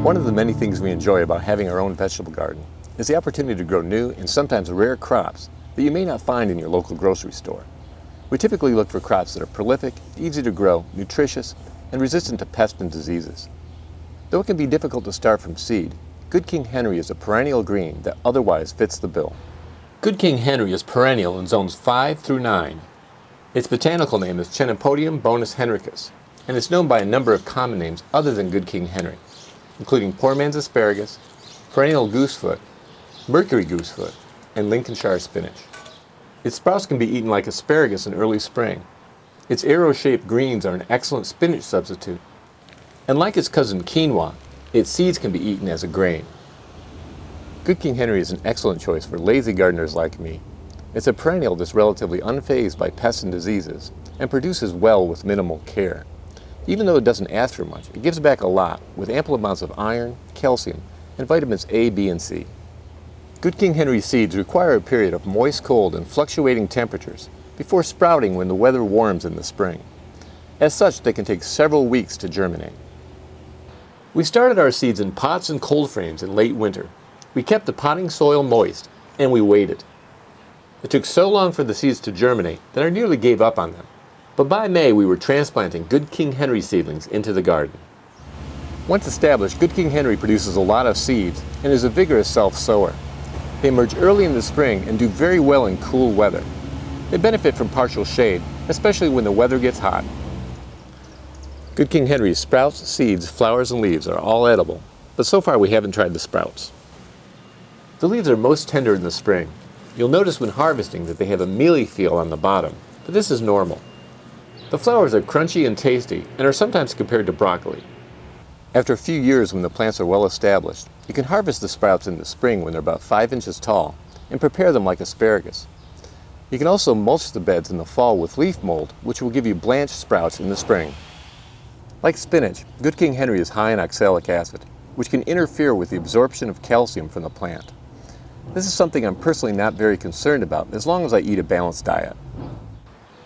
One of the many things we enjoy about having our own vegetable garden is the opportunity to grow new and sometimes rare crops that you may not find in your local grocery store. We typically look for crops that are prolific, easy to grow, nutritious, and resistant to pests and diseases. Though it can be difficult to start from seed, Good King Henry is a perennial green that otherwise fits the bill. Good King Henry is perennial in zones 5 through 9. Its botanical name is bonus-henricus, and it's known by a number of common names other than Good King Henry, including poor man's asparagus, perennial goosefoot, Mercury goosefoot, and Lincolnshire spinach. Its sprouts can be eaten like asparagus in early spring. Its arrow-shaped greens are an excellent spinach substitute. And like its cousin quinoa, its seeds can be eaten as a grain. Good King Henry is an excellent choice for lazy gardeners like me. It's a perennial that's relatively unfazed by pests and diseases and produces well with minimal care. Even though it doesn't ask for much, it gives back a lot with ample amounts of iron, calcium, and vitamins A, B, and C. Good King Henry seeds require a period of moist cold and fluctuating temperatures before sprouting when the weather warms in the spring. As such, they can take several weeks to germinate. We started our seeds in pots and cold frames in late winter. We kept the potting soil moist, and we waited. It took so long for the seeds to germinate that I nearly gave up on them. But by May, we were transplanting Good King Henry seedlings into the garden. Once established, Good King Henry produces a lot of seeds and is a vigorous self-sower. They emerge early in the spring and do very well in cool weather. They benefit from partial shade, especially when the weather gets hot. Good King Henry's sprouts, seeds, flowers, and leaves are all edible, but so far we haven't tried the sprouts. The leaves are most tender in the spring. You'll notice when harvesting that they have a mealy feel on the bottom, but this is normal. The flowers are crunchy and tasty and are sometimes compared to broccoli. After a few years when the plants are well established, you can harvest the sprouts in the spring when they're about 5 inches tall and prepare them like asparagus. You can also mulch the beds in the fall with leaf mold, which will give you blanched sprouts in the spring. Like spinach, Good King Henry is high in oxalic acid, which can interfere with the absorption of calcium from the plant. This is something I'm personally not very concerned about as long as I eat a balanced diet.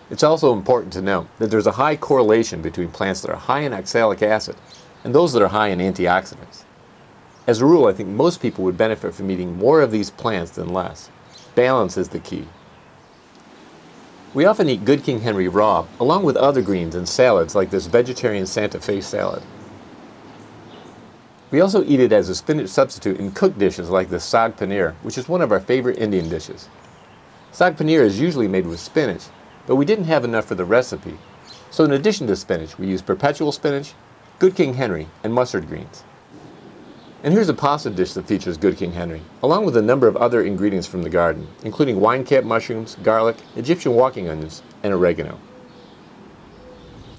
It's also important to note that there's a high correlation between plants that are high in oxalic acid and those that are high in antioxidants. As a rule, I think most people would benefit from eating more of these plants than less. Balance is the key. We often eat Good King Henry raw, along with other greens and salads like this vegetarian Santa Fe salad. We also eat it as a spinach substitute in cooked dishes like the saag paneer, which is one of our favorite Indian dishes. Saag paneer is usually made with spinach, but we didn't have enough for the recipe. So in addition to spinach, we use perpetual spinach, Good King Henry, and mustard greens. And here's a pasta dish that features Good King Henry, along with a number of other ingredients from the garden, including wine cap mushrooms, garlic, Egyptian walking onions, and oregano.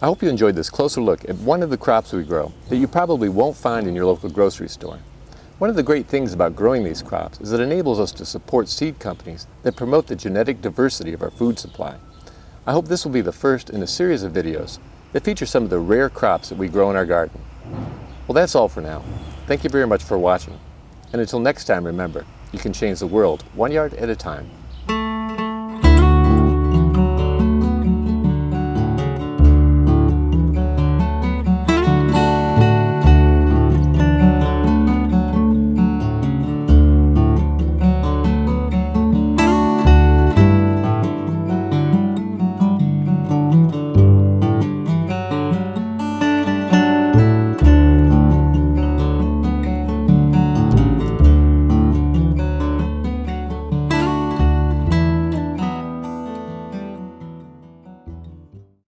I hope you enjoyed this closer look at one of the crops we grow that you probably won't find in your local grocery store. One of the great things about growing these crops is it enables us to support seed companies that promote the genetic diversity of our food supply. I hope this will be the first in a series of videos that feature some of the rare crops that we grow in our garden. Well, that's all for now. Thank you very much for watching. And until next time, remember, you can change the world 1 yard at a time.